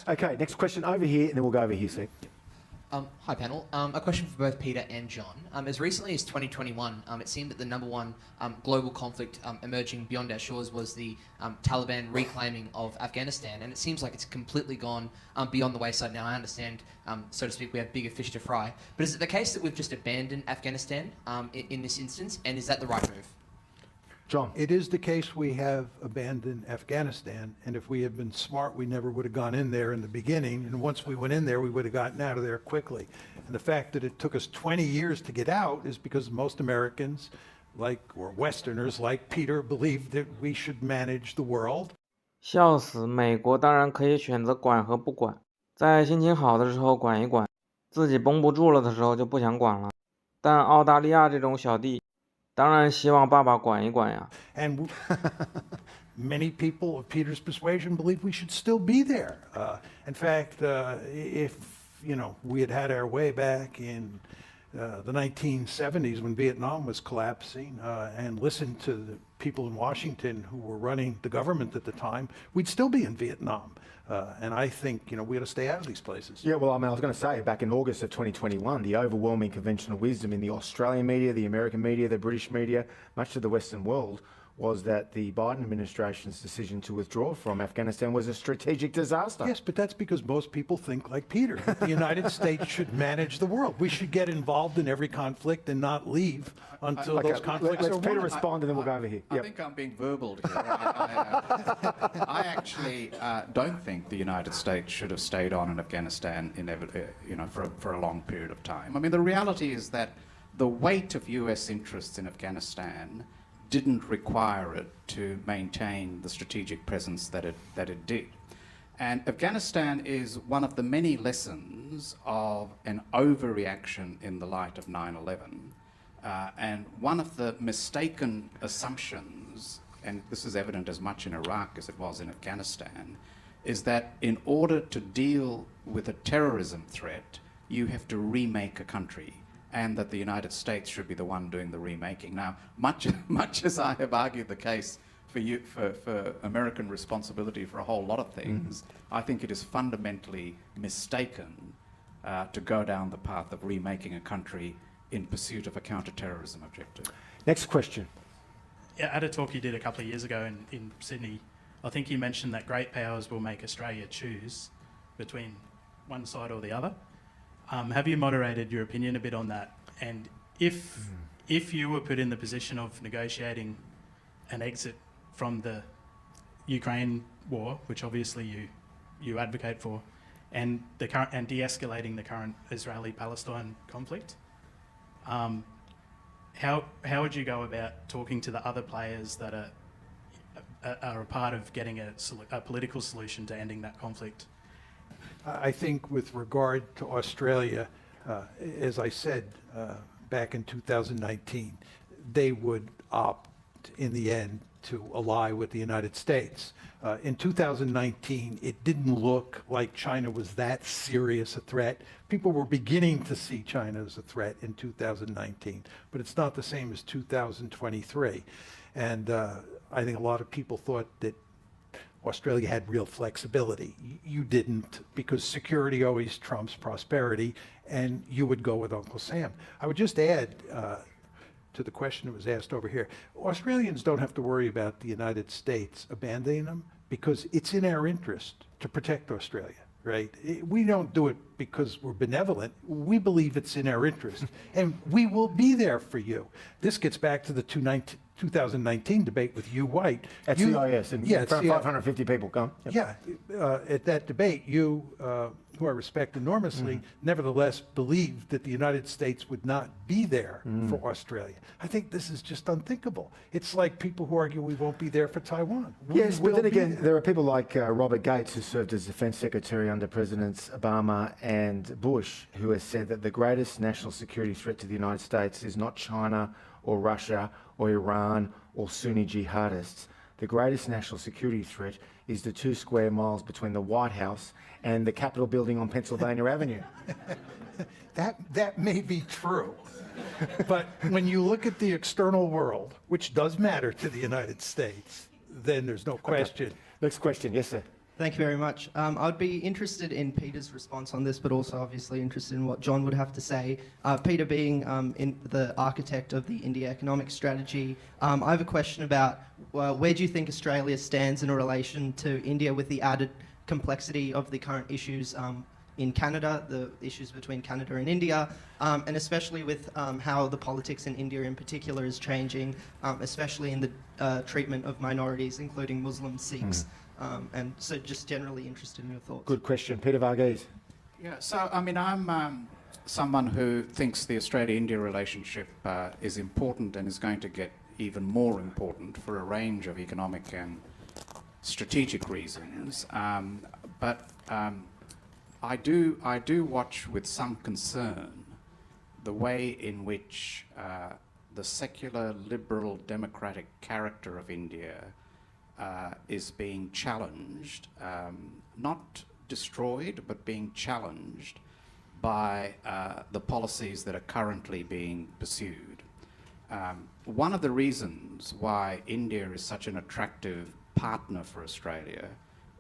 Okay, next question over here, and then we'll go over here, Steve. Hi panel. A question for both Peter and John. As recently as 2021, it seemed that the number one global conflict emerging beyond our shores was the Taliban reclaiming of Afghanistan, and it seems like it's completely gone beyond the wayside now. I understand, so to speak, we have bigger fish to fry. But is it the case that we've just abandoned Afghanistan in this instance, and is that the right move? John. It is the case we have abandoned Afghanistan, and if we had been smart, we never would have gone in there in the beginning, and once we went in there, we would have gotten out of there quickly. And the fact that it took us 20 years to get out is because most Americans, or Westerners like Peter, believe that we should manage the world. 笑死，美国当然可以选择管和不管，在心情好的时候管一管，自己绷不住了的时候就不想管了。但澳大利亚这种小弟，当然希望爸爸管一管呀。And many people of Peter's persuasion believe we should still be there. In fact, if we had our way back in the 1970s when Vietnam was collapsing and listened to the people in Washington who were running the government at the time, we'd still be in Vietnam. And I think, we ought to stay out of these places. Yeah, well, I was going to say, back in August of 2021, the overwhelming conventional wisdom in the Australian media, the American media, the British media, much of the Western world, was that the Biden administration's decision to withdraw from Afghanistan was a strategic disaster. Yes, but that's because most people think like Peter. The United States should manage the world. We should get involved in every conflict and not leave until those conflicts are won. Let's Peter respond, and then we'll go over here. I think I'm being verbaled here. I actually don't think the United States should have stayed on in Afghanistan for a long period of time. I mean, the reality is that the weight of US interests in Afghanistan didn't require it to maintain the strategic presence that it did. And Afghanistan is one of the many lessons of an overreaction in the light of 9/11. And one of the mistaken assumptions, and this is evident as much in Iraq as it was in Afghanistan, is that in order to deal with a terrorism threat, you have to remake a country, and that the United States should be the one doing the remaking. Now, much as I have argued the case for American responsibility for a whole lot of things, I think it is fundamentally mistaken to go down the path of remaking a country in pursuit of a counter-terrorism objective. Next question. Yeah, at a talk you did a couple of years ago in Sydney, I think you mentioned that great powers will make Australia choose between one side or the other. Have you moderated your opinion a bit on that? And if you were put in the position of negotiating an exit from the Ukraine war, which obviously you advocate for, and de-escalating the current Israeli-Palestine conflict, how would you go about talking to the other players that are a part of getting a political solution to ending that conflict? I think with regard to Australia, as I said back in 2019, they would opt in the end to ally with the United States. In 2019, it didn't look like China was that serious a threat. People were beginning to see China as a threat in 2019, but it's not the same as 2023. And I think a lot of people thought that Australia had real flexibility. You didn't, because security always trumps prosperity, and you would go with Uncle Sam. I would just add to the question that was asked over here, Australians don't have to worry about the United States abandoning them, because it's in our interest to protect Australia, right? We don't do it because we're benevolent. We believe it's in our interest, and we will be there for you. This gets back to the 2019 debate with Hugh White. At CIS, and yeah, 550 people come. Yep. Yeah, at that debate, you, who I respect enormously, nevertheless believed that the United States would not be there for Australia. I think this is just unthinkable. It's like people who argue we won't be there for Taiwan. Yes, but then again, there are people like Robert Gates, who served as Defense Secretary under Presidents Obama and Bush, who has said that the greatest national security threat to the United States is not China or Russia or Iran or Sunni jihadists. The greatest national security threat is the 2 square miles between the White House and the Capitol building on Pennsylvania Avenue. That may be true. But when you look at the external world, which does matter to the United States, then there's no question. Okay. Next question. Yes, sir. Thank you very much. I'd be interested in Peter's response on this, but also obviously interested in what John would have to say. Peter being the architect of the India economic strategy, I have a question about where do you think Australia stands in relation to India with the added complexity of the current issues in Canada, the issues between Canada and India, and especially with how the politics in India in particular is changing, especially in the treatment of minorities, including Muslims, Sikhs. And so just generally interested in your thoughts. Good question. Peter Varghese. Yeah, so I mean, I'm someone who thinks the Australia-India relationship is important and is going to get even more important for a range of economic and strategic reasons. But I do watch with some concern the way in which the secular, liberal, democratic character of India is being challenged, not destroyed, but being challenged by the policies that are currently being pursued. One of the reasons why India is such an attractive partner for Australia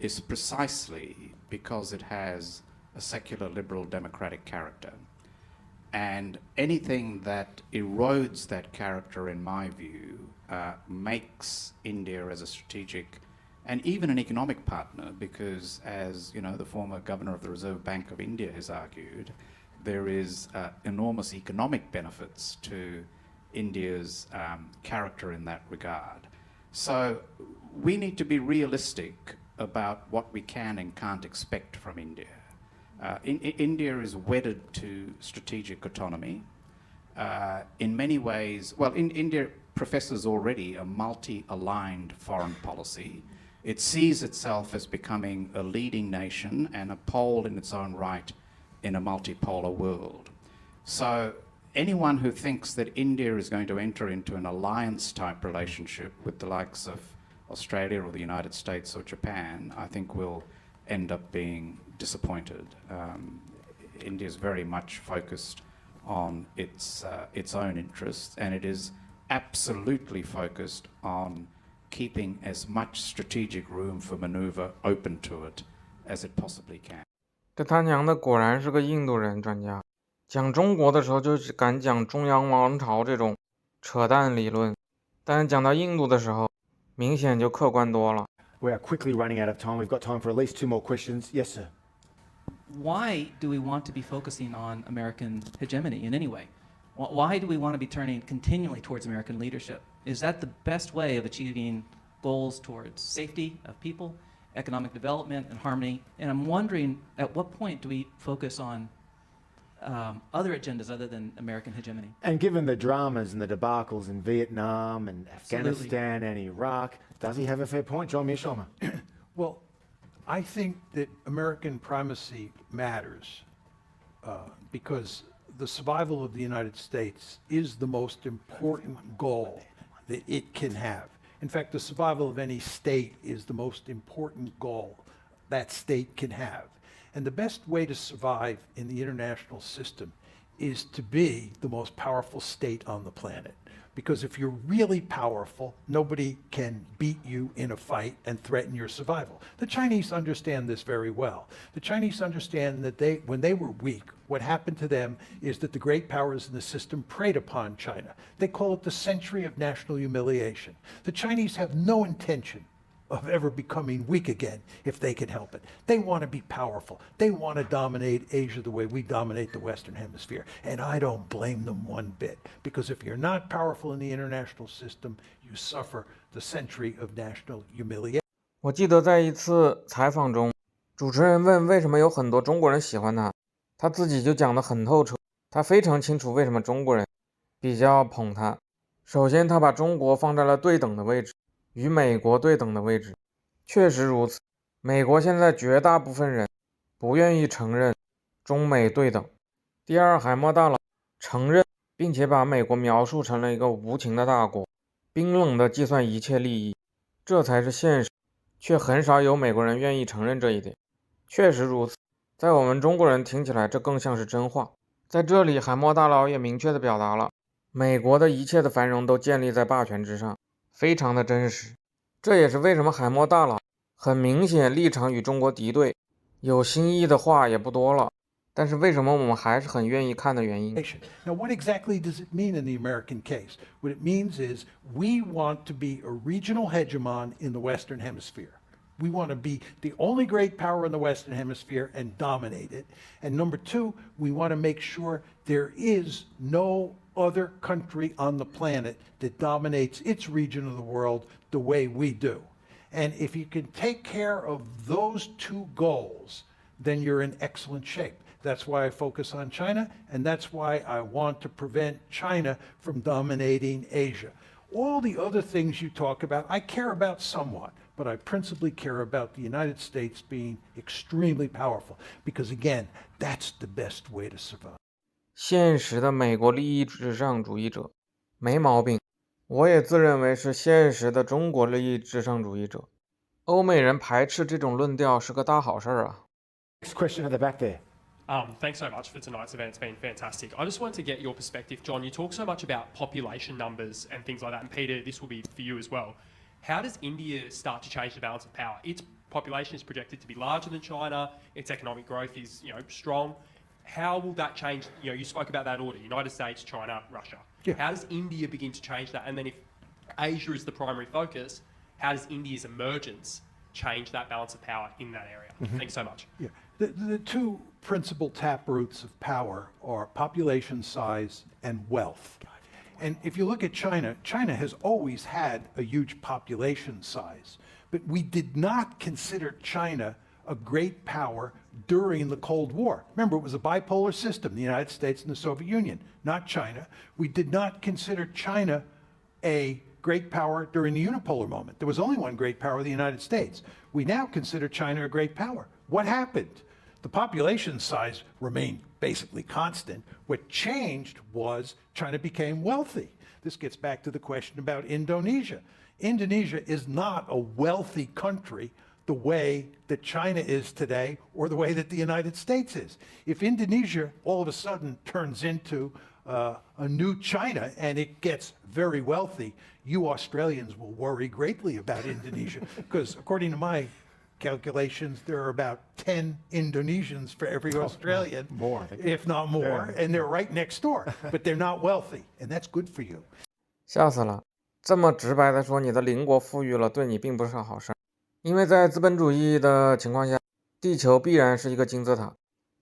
is precisely because it has a secular, liberal, democratic character. And anything that erodes that character, in my view, makes India as a strategic and even an economic partner, because as you know, the former governor of the Reserve Bank of India has argued, there is enormous economic benefits to India's character in that regard. So we need to be realistic about what we can and can't expect from India. India is wedded to strategic autonomy. In many ways, well, India professes already a multi-aligned foreign policy. It sees itself as becoming a leading nation and a pole in its own right in a multipolar world. So anyone who thinks that India is going to enter into an alliance-type relationship with the likes of Australia or the United States or Japan, I think will end up being disappointed. India is very much focused on its own interests, and it is absolutely focused on keeping as much strategic room for maneuver open to it as it possibly can. 这他娘的果然是个印度人专家，讲中国的时候就是敢讲中央王朝这种扯淡理论，但是讲到印度的时候，明显就客观多了。We are quickly running out of time. We've got time for at least 2 more questions. Yes, sir. Why do we want to be focusing on American hegemony in any way? Why do we want to be turning continually towards American leadership? Is that the best way of achieving goals towards safety of people, economic development, and harmony? And I'm wondering, at what point do we focus on other agendas other than American hegemony? And given the dramas and the debacles in Vietnam and Afghanistan and Iraq, does he have a fair point, John Mearsheimer? Well, I think that American primacy matters because the survival of the United States is the most important goal that it can have. In fact, the survival of any state is the most important goal that state can have. And the best way to survive in the international system is to be the most powerful state on the planet. Because if you're really powerful, nobody can beat you in a fight and threaten your survival. The Chinese understand this very well. The Chinese understand that when they were weak, what happened to them is that the great powers in the system preyed upon China. They call it the century of national humiliation. The Chinese have no intention of ever becoming weak again if they can help it. They want to be powerful. They want to dominate Asia the way we dominate the Western Hemisphere. And I don't blame them one bit, because if you're not powerful in the international system, you suffer the century of national humiliation. 我记得在一次采访中，主持人问为什么有很多中国人喜欢他，他自己就讲得很透彻，他非常清楚为什么中国人比较捧他。首先，他把中国放在了对等的位置，与美国对等的位置，确实如此。美国现在绝大部分人不愿意承认中美对等。第二，海默大佬承认并且把美国描述成了一个无情的大国，冰冷地计算一切利益，这才是现实，却很少有美国人愿意承认这一点。确实如此，在我们中国人听起来这更像是真话。在这里，海默大佬也明确地表达了，美国的一切的繁荣都建立在霸权之上，非常的真实。这也是为什么海默大佬很明显立场与中国敌对，有新意的话也不多了。但是为什么我们还是很愿意看的原因？ Now, what exactly does it mean in the American case? What it means is we want to be a regional hegemon in the Western Hemisphere. We want to be the only great power in the Western Hemisphere and dominate it. And number two, we want to make sure there is no other country on the planet that dominates its region of the world the way we do. And if you can take care of those two goals, then you're in excellent shape. That's why I focus on China, and that's why I want to prevent China from dominating Asia. All the other things you talk about, I care about somewhat, but I principally care about the United States being extremely powerful, because again, that's the best way to survive. 现实的美国利益至上主义者，没毛病。我也自认为是现实的中国利益至上主义者。欧美人排斥这种论调是个大好事啊。Next question at the back there. Thanks so much for tonight's event. It's been fantastic. I just wanted to get your perspective, John. You talk so much about population numbers and things like that, and Peter, this will be for you as well. How does India start to change the balance of power? Its population is projected to be larger than China. Its economic growth is, strong. How will that change? You spoke about that order: United States, China, Russia. Yeah. How does India begin to change that? And then, if Asia is the primary focus, how does India's emergence change that balance of power in that area? Thanks so much. Yeah. The two principal taproots of power are population size and wealth. And if you look at China, China has always had a huge population size, but we did not consider China a great power during the Cold War. Remember, it was a bipolar system, the United States and the Soviet Union, not China. We did not consider China a great power during the unipolar moment. There was only one great power, the United States. We now consider China a great power. What happened? The population size remained basically constant. What changed was China became wealthy. This gets back to the question about Indonesia. Indonesia is not a wealthy country the way that China is today or the way that the United States is. If Indonesia all of a sudden turns into a new China and it gets very wealthy, you Australians will worry greatly about Indonesia because according to my calculations, there are about 10 Indonesians for every Australian, more, I think. if not more, and they're right next door, but they're not wealthy, and that's good for you. 吓死了！这么直白的说，你的邻国富裕了，对你并不是好事。因为在资本主义的情况下，地球必然是一个金字塔，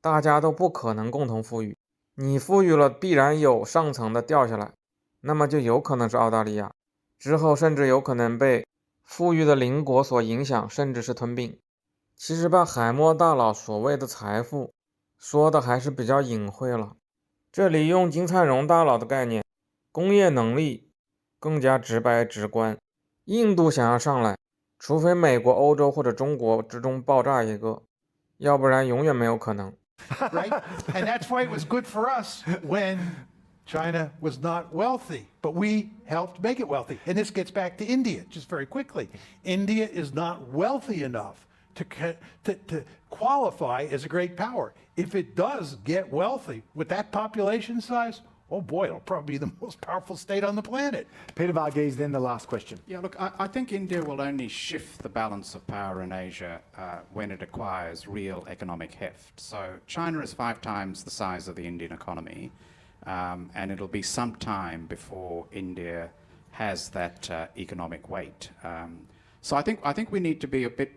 大家都不可能共同富裕。你富裕了，必然有上层的掉下来，那么就有可能是澳大利亚，之后甚至有可能被富裕的邻国所影响，甚至是吞并。其实把海默大佬所谓的财富说的还是比较隐晦了。这里用金灿荣大佬的概念，工业能力更加直白直观。印度想要上来，除非美国、欧洲或者中国之中爆炸一个，要不然永远没有可能。Right? And that's why it was good for us when China was not wealthy, but we helped make it wealthy. And this gets back to India, just very quickly. India is not wealthy enough to qualify as a great power. If it does get wealthy with that population size, oh boy, it'll probably be the most powerful state on the planet. Peter Varghese, then the last question. Yeah, look, I think India will only shift the balance of power in Asia when it acquires real economic heft. So China is 5 times the size of the Indian economy, and it'll be some time before India has that economic weight. So I think we need to be a bit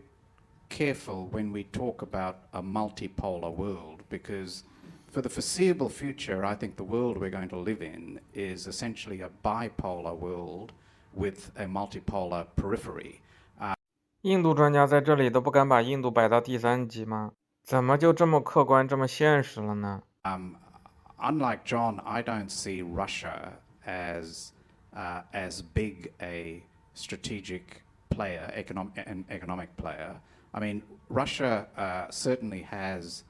careful when we talk about a multipolar world, because for the foreseeable future, I think the world we're going to live in is essentially a bipolar world with a multipolar periphery. 印度专家在这里都不敢把印度摆到第3级吗？怎么就这么客观、这么现实了呢？ Unlike John, I don't see Russia as big a strategic player, economic player. I mean, Russia certainly has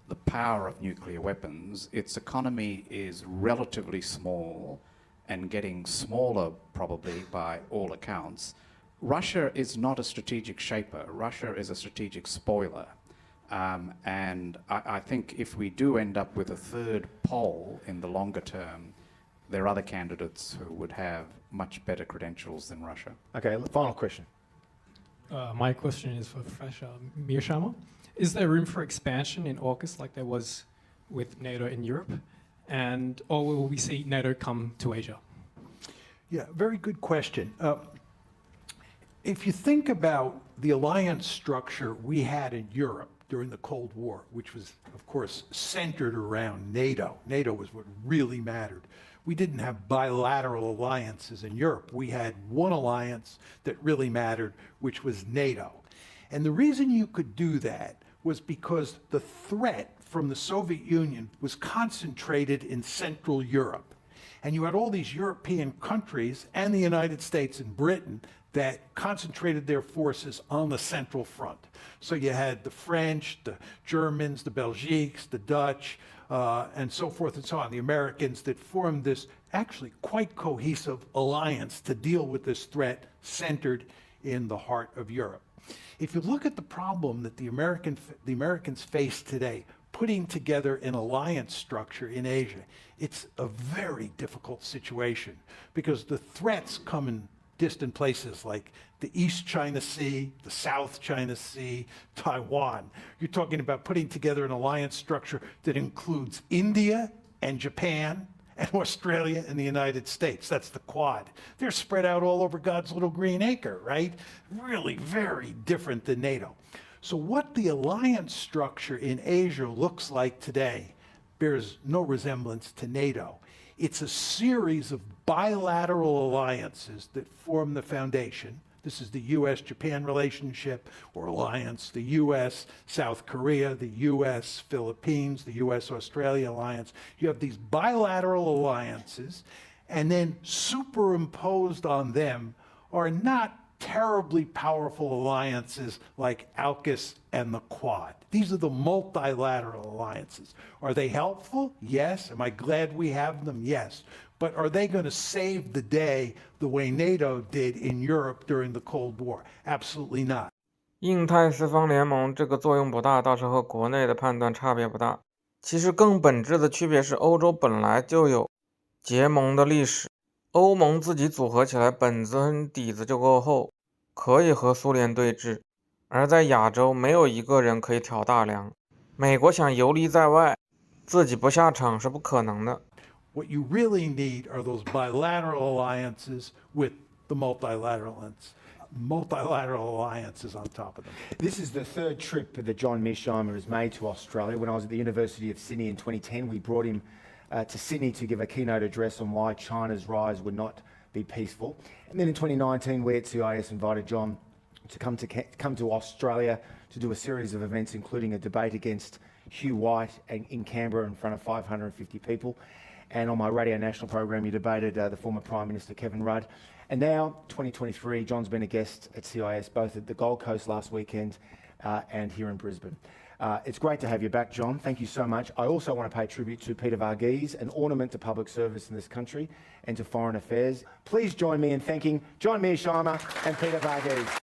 the power of nuclear weapons. Its economy is relatively small and getting smaller probably by all accounts. Russia is not a strategic shaper. Russia is a strategic spoiler. And I think if we do end up with a third pole in the longer term, there are other candidates who would have much better credentials than Russia. Okay, final question. My question is for Professor Mearsheimer. Is there room for expansion in AUKUS like there was with NATO in Europe? Or will we see NATO come to Asia? Yeah, very good question. If you think about the alliance structure we had in Europe during the Cold War, which was, of course, centered around NATO. NATO was what really mattered. We didn't have bilateral alliances in Europe. We had one alliance that really mattered, which was NATO. And the reason you could do that was because the threat from the Soviet Union was concentrated in Central Europe. And you had all these European countries and the United States and Britain that concentrated their forces on the Central Front. So you had the French, the Germans, the Belgiques, the Dutch, and so forth and so on, the Americans that formed this actually quite cohesive alliance to deal with this threat centered in the heart of Europe. If you look at the problem that the Americans face today, putting together an alliance structure in Asia, it's a very difficult situation because the threats come in distant places like the East China Sea, the South China Sea, Taiwan. You're talking about putting together an alliance structure that includes India and Japan and Australia and the United States. That's the Quad. They're spread out all over God's little green acre, right? Really very different than NATO. So what the alliance structure in Asia looks like today bears no resemblance to NATO. It's a series of bilateral alliances that form the foundation. This is the U.S.-Japan relationship or alliance, the U.S.-South Korea, the U.S.-Philippines, the U.S.-Australia alliance. You have these bilateral alliances, and then superimposed on them are not terribly powerful alliances like AUKUS and the Quad. These are the multilateral alliances. Are they helpful? Yes. Am I glad we have them? Yes. But are they going to save the day the way NATO did in Europe during the Cold War? Absolutely not. 印太四方联盟这个作用不大，倒是和国内的判断差别不大。其实更本质的区别是，欧洲本来就有结盟的历史，欧盟自己组合起来本子底子就够厚，可以和苏联对峙。而在亚洲，没有一个人可以挑大梁。美国想游离在外，自己不下场是不可能的。What you really need are those bilateral alliances with the multilateral alliances on top of them. This is the third trip that John Mearsheimer has made to Australia. When I was at the University of Sydney in 2010, we brought him to Sydney to give a keynote address on why China's rise would not be peaceful. And then in 2019, we at CIS invited John to come to Australia to do a series of events, including a debate against Hugh White in Canberra in front of 550 people. And on my Radio National program, you debated the former Prime Minister Kevin Rudd. And now, 2023, John's been a guest at CIS, both at the Gold Coast last weekend and here in Brisbane. It's great to have you back, John. Thank you so much. I also want to pay tribute to Peter Varghese, an ornament to public service in this country and to foreign affairs. Please join me in thanking John Mearsheimer and Peter Varghese.